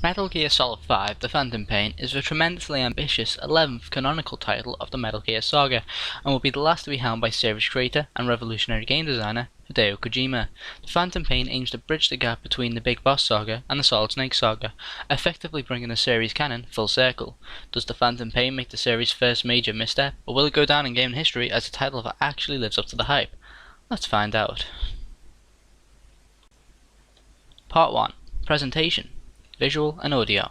Metal Gear Solid 5: The Phantom Pain is the tremendously ambitious 11th canonical title of the Metal Gear saga, and will be the last to be helmed by series creator and revolutionary game designer Hideo Kojima. The Phantom Pain aims to bridge the gap between the Big Boss saga and the Solid Snake saga, effectively bringing the series canon full circle. Does The Phantom Pain make the series' first major misstep, or will it go down in game history as a title that actually lives up to the hype? Let's find out. Part 1. Presentation. Visual and audio.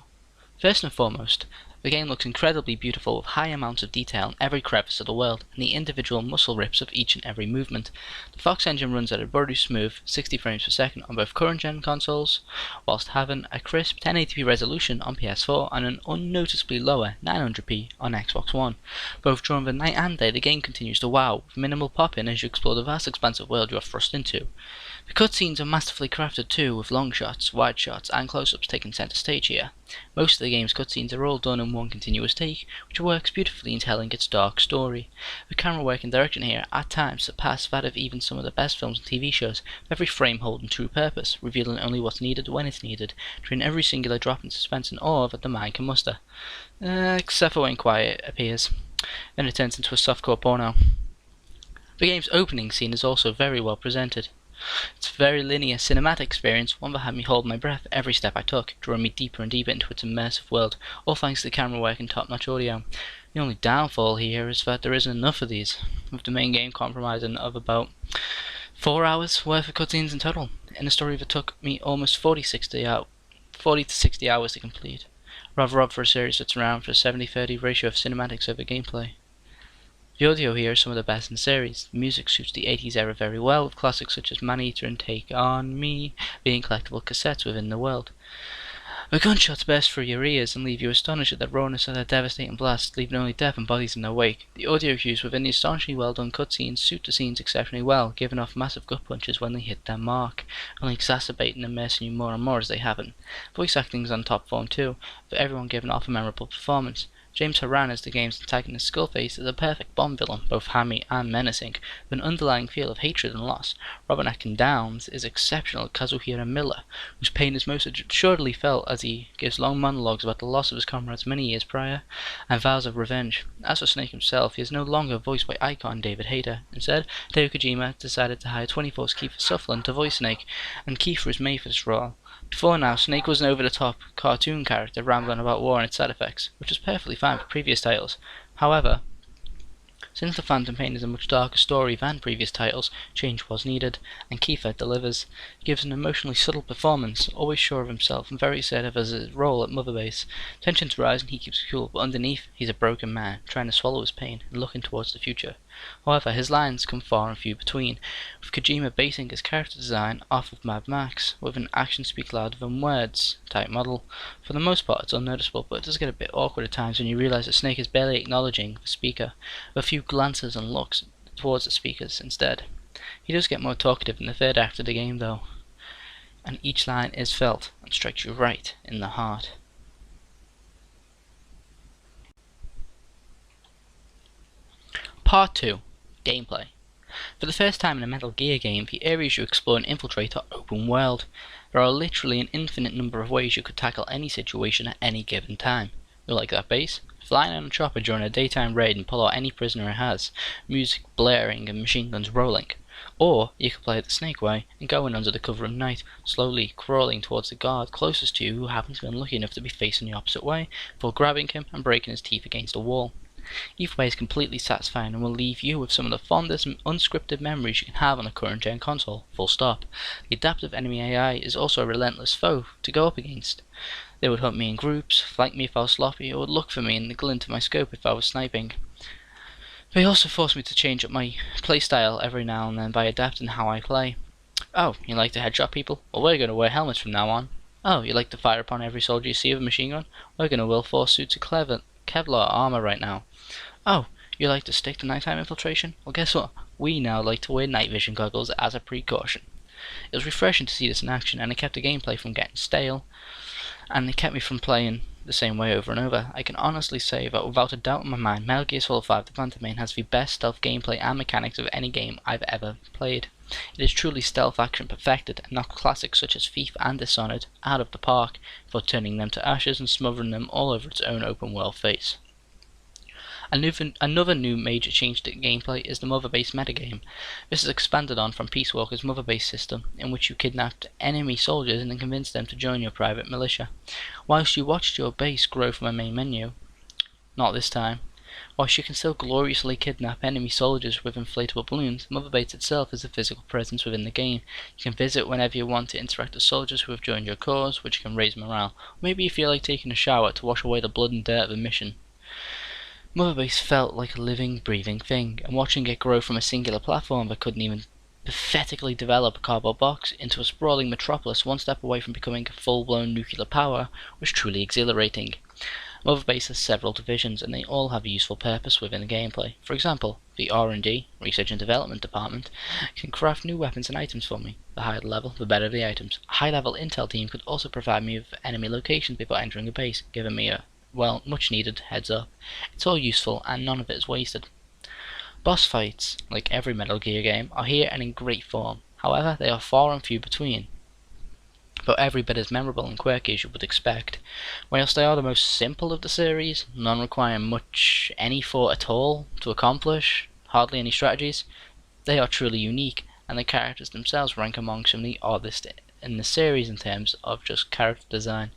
First and foremost, the game looks incredibly beautiful with high amounts of detail in every crevice of the world and the individual muscle rips of each and every movement. The Fox engine runs at a very smooth 60 frames per second on both current gen consoles, whilst having a crisp 1080p resolution on PS4 and an unnoticeably lower 900p on Xbox One. Both during the night and day, the game continues to wow, with minimal pop-in as you explore the vast expansive world you are thrust into. The cutscenes are masterfully crafted too, with long shots, wide shots, and close-ups taking centre stage here. Most of the game's cutscenes are all done in one continuous take, which works beautifully in telling its dark story. The camera work and direction here at times surpass that of even some of the best films and TV shows, with every frame holding true purpose, revealing only what's needed when it's needed, during every singular drop in suspense and awe that the mind can muster. Except for when quiet appears. Then it turns into a softcore porno. The game's opening scene is also very well presented. It's a very linear cinematic experience, one that had me hold my breath every step I took, drawing me deeper and deeper into its immersive world, all thanks to the camera work and top-notch audio. The only downfall here is that there isn't enough of these, with the main game comprising of about 4 hours worth of cutscenes in total, in a story that took me almost 40 to 60 hours to complete. Rather odd for a series that's around for a 70-30 ratio of cinematics over gameplay. The audio here is some of the best in the series. The music suits the 80s era very well, with classics such as Man-Eater and Take On Me being collectible cassettes within the world. The gunshots burst through your ears and leave you astonished at the rawness of their devastating blasts, leaving only death and bodies in their wake. The audio cues within the astonishingly well done cutscenes suit the scenes exceptionally well, giving off massive gut punches when they hit their mark, only exacerbating and immersing you more and more as they happen. Voice acting is on top form too, with everyone giving off a memorable performance. James Horan as the game's antagonist Skullface is a perfect Bond villain, both hammy and menacing, with an underlying feel of hatred and loss. Robert Atkin Downes is exceptional as Kazuhira Miller, whose pain is most assuredly felt as he gives long monologues about the loss of his comrades many years prior, and vows of revenge. As for Snake himself, he is no longer voiced by icon David Hayter. Instead, Hideo Kojima decided to hire 24's Kiefer Sutherland to voice Snake, and Kiefer is made for this role. Before now, Snake was an over-the-top cartoon character rambling about war and its side effects, which was perfectly fine for previous titles. However, since The Phantom Pain is a much darker story than previous titles, change was needed, and Kiefer delivers. He gives an emotionally subtle performance, always sure of himself and very assertive as his role at Mother Base. Tensions rise and he keeps cool, but underneath, he's a broken man, trying to swallow his pain and looking towards the future. However, his lines come far and few between, with Kojima basing his character design off of Mad Max, with an action speak louder than words type model. For the most part it's unnoticeable, but it does get a bit awkward at times when you realise that Snake is barely acknowledging the speaker, with a few glances and looks towards the speakers instead. He does get more talkative in the third act of the game though, and each line is felt and strikes you right in the heart. Part 2. Gameplay. For the first time in a Metal Gear game, the areas you explore and infiltrate are open world. There are literally an infinite number of ways you could tackle any situation at any given time. You like that base? Flying on a chopper during a daytime raid and pull out any prisoner it has, music blaring and machine guns rolling. Or you could play it the Snake way and go in under the cover of night, slowly crawling towards the guard closest to you who happens to be unlucky enough to be facing the opposite way, before grabbing him and breaking his teeth against a wall. Either way is completely satisfying and will leave you with some of the fondest and unscripted memories you can have on a current gen console, full stop. The adaptive enemy AI is also a relentless foe to go up against. They would hunt me in groups, flank me if I was sloppy, or would look for me in the glint of my scope if I was sniping. They also forced me to change up my playstyle every now and then by adapting how I play. Oh, you like to headshot people? Well, we're going to wear helmets from now on. Oh, you like to fire upon every soldier you see with a machine gun? We're going to will force suits of Kevlar armor right now. Oh, you like to stick to nighttime infiltration? Well, guess what? We now like to wear night vision goggles as a precaution. It was refreshing to see this in action, and it kept the gameplay from getting stale, and it kept me from playing the same way over and over. I can honestly say that without a doubt in my mind, Metal Gear Solid 5: The Phantom Pain has the best stealth gameplay and mechanics of any game I've ever played. It is truly stealth action perfected, and knocked classics such as FIFA and Dishonored out of the park before turning them to ashes and smothering them all over its own open world face. Another new major change to gameplay is the mother-based metagame. This is expanded on from Peace Walker's mother-based system, in which you kidnapped enemy soldiers and then convinced them to join your private militia. Whilst you watched your base grow from a main menu, not this time. Whilst you can still gloriously kidnap enemy soldiers with inflatable balloons, Mother Base itself is a physical presence within the game. You can visit whenever you want to interact with soldiers who have joined your cause, which can raise morale. Or maybe you feel like taking a shower to wash away the blood and dirt of a mission. Mother Base felt like a living, breathing thing, and watching it grow from a singular platform that couldn't even pathetically develop a cardboard box into a sprawling metropolis one step away from becoming a full-blown nuclear power was truly exhilarating. Mother Base has several divisions, and they all have a useful purpose within the gameplay. For example, the R&D, Research and Development Department, can craft new weapons and items for me. The higher the level, the better the items. A high-level intel team could also provide me with enemy locations before entering a base, giving me a, well, much-needed heads up. It's all useful, and none of it is wasted. Boss fights, like every Metal Gear game, are here and in great form. However, they are far and few between, but every bit as memorable and quirky as you would expect. Whilst they are the most simple of the series, none require much any thought at all to accomplish, hardly any strategies, they are truly unique, and the characters themselves rank among some of the oddest in the series in terms of just character design.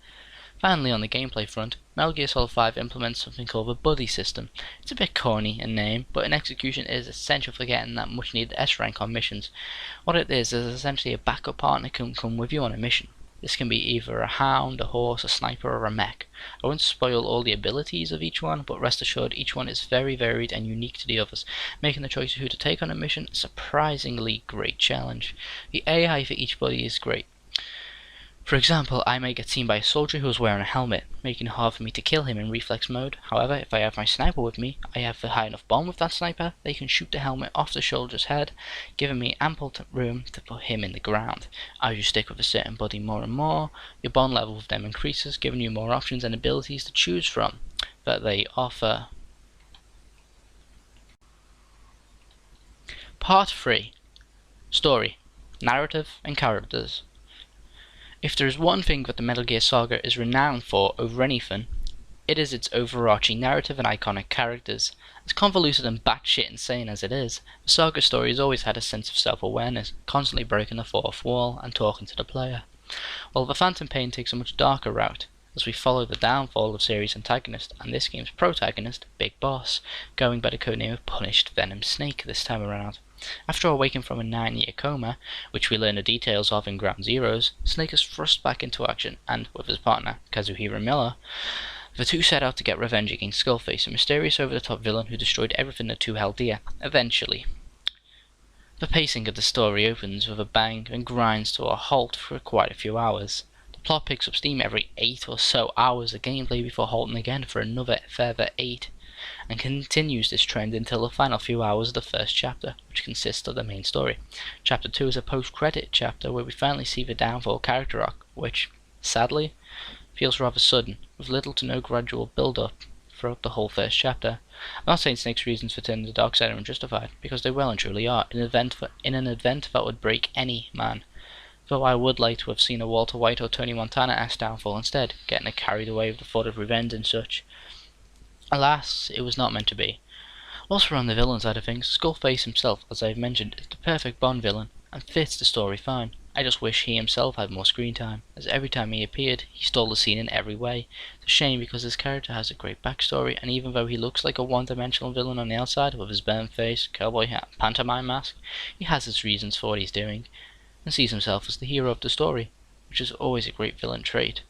Finally, on the gameplay front, Metal Gear Solid 5 implements something called the buddy system. It's a bit corny in name, but in execution it is essential for getting that much needed S rank on missions. What it is essentially a backup partner who can come with you on a mission. This can be either a hound, a horse, a sniper, or a mech. I won't spoil all the abilities of each one, but rest assured each one is very varied and unique to the others, making the choice of who to take on a mission a surprisingly great challenge. The AI for each buddy is great. For example, I may get seen by a soldier who is wearing a helmet, making it hard for me to kill him in reflex mode. However, if I have my sniper with me, I have a high enough bomb with that sniper, they can shoot the helmet off the soldier's head, giving me ample room to put him in the ground. As you stick with a certain buddy more and more, your bond level with them increases, giving you more options and abilities to choose from that they offer. Part 3. Story, Narrative and Characters. If there is one thing that the Metal Gear saga is renowned for over anything, it is its overarching narrative and iconic characters. As convoluted and batshit insane as it is, the saga story has always had a sense of self-awareness, constantly breaking the fourth wall and talking to the player. While the Phantom Pain takes a much darker route, as we follow the downfall of series antagonist and this game's protagonist, Big Boss, going by the codename of Punished Venom Snake this time around. After awakening from a 9-year coma, which we learn the details of in Ground Zeroes, Snake is thrust back into action, and with his partner, Kazuhiro Miller, the two set out to get revenge against Skullface, a mysterious over-the-top villain who destroyed everything the two held dear, eventually. The pacing of the story opens with a bang and grinds to a halt for quite a few hours. The plot picks up steam every 8 or so hours of gameplay before halting again for another further 8, and continues this trend until the final few hours of the first chapter, which consists of the main story. Chapter 2 is a post-credit chapter where we finally see the downfall character arc, which, sadly, feels rather sudden, with little to no gradual build-up throughout the whole first chapter. I'm not saying Snake's reasons for turning to the dark side are unjustified, because they well and truly are, in an event that would break any man. Though I would like to have seen a Walter White or Tony Montana-esque downfall instead, getting carried away with the thought of revenge and such. Alas, it was not meant to be. Whilst we're on the villain side of things, Skullface himself, as I've mentioned, is the perfect Bond villain, and fits the story fine. I just wish he himself had more screen time, as every time he appeared, he stole the scene in every way. It's a shame because his character has a great backstory, and even though he looks like a one-dimensional villain on the outside, with his burnt face, cowboy hat, pantomime mask, he has his reasons for what he's doing, and sees himself as the hero of the story, which is always a great villain trait.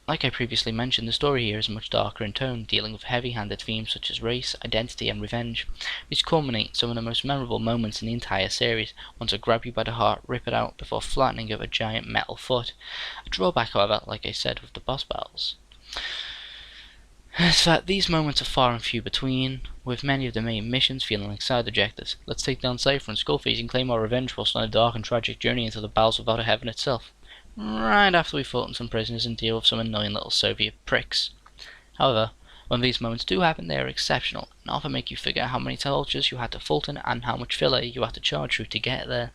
Like I previously mentioned, the story here is much darker in tone, dealing with heavy-handed themes such as race, identity and revenge, which culminate in some of the most memorable moments in the entire series, one to grab you by the heart, rip it out before flattening of a giant metal foot. A drawback, however, like I said, with the boss battles, is that these moments are far and few between, with many of the main missions feeling like side objectives. Let's take down Cypher and Skullface and claim our revenge whilst on a dark and tragic journey into the bowels without a heaven itself, right after we fought some prisoners and deal with some annoying little Soviet pricks. However, When these moments do happen, they are exceptional, and often make you forget how many soldiers you had to Fulton and how much filler you had to charge through to get there.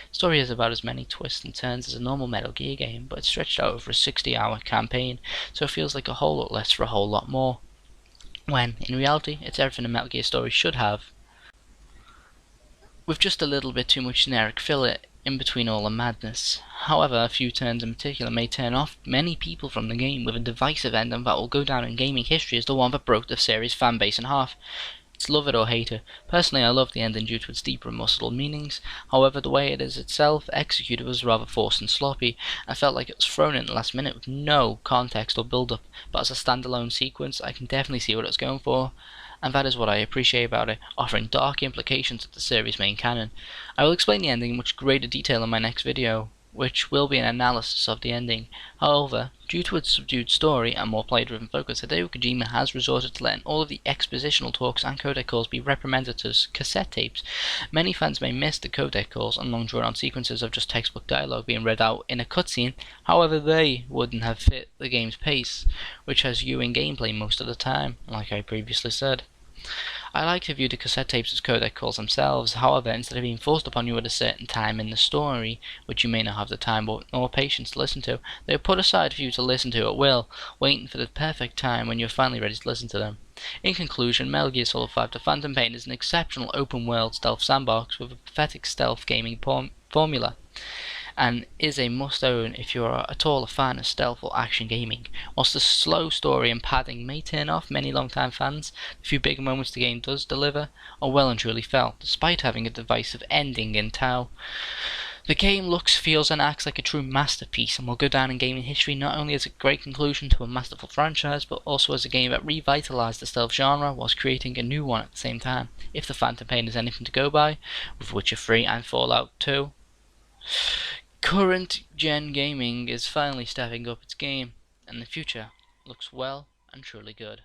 The story has about as many twists and turns as a normal Metal Gear game, but it's stretched out over a 60-hour campaign, so it feels like a whole lot less for a whole lot more. When, in reality, it's everything a Metal Gear story should have, with just a little bit too much generic filler in between all the madness. However, a few turns in particular may turn off many people from the game, with a divisive ending that will go down in gaming history as the one that broke the series' fanbase in half. It's love it or hate it. Personally, I love the ending due to its deeper and more subtle meanings. However, the way it is itself executed was rather forced and sloppy. I felt like it was thrown in at the last minute with no context or build-up, but as a standalone sequence, I can definitely see what it was going for, and that is what I appreciate about it, offering dark implications of the series' main canon. I will explain the ending in much greater detail in my next video, which will be an analysis of the ending. However, due to its subdued story and more play-driven focus, Hideo Kojima has resorted to letting all of the expositional talks and codec calls be reprimanded as cassette tapes. Many fans may miss the codec calls and long drawn-out sequences of just textbook dialogue being read out in a cutscene. However, they wouldn't have fit the game's pace, which has you in gameplay most of the time, like I previously said. I like to view the cassette tapes as codec calls themselves. However, instead of being forced upon you at a certain time in the story, which you may not have the time or patience to listen to, they are put aside for you to listen to at will, waiting for the perfect time when you're finally ready to listen to them. In conclusion, Metal Gear Solid 5: The Phantom Pain is an exceptional open-world stealth sandbox with a pathetic stealth gaming formula, and is a must-own if you are at all a fan of stealth or action gaming. Whilst the slow story and padding may turn off many long-time fans, the few bigger moments the game does deliver are well and truly felt, despite having a divisive ending in tow. The game looks, feels, and acts like a true masterpiece, and will go down in gaming history not only as a great conclusion to a masterful franchise, but also as a game that revitalized the stealth genre whilst creating a new one at the same time. If the Phantom Pain is anything to go by, with Witcher 3 and Fallout 2, current gen gaming is finally stepping up its game, and the future looks well and truly good.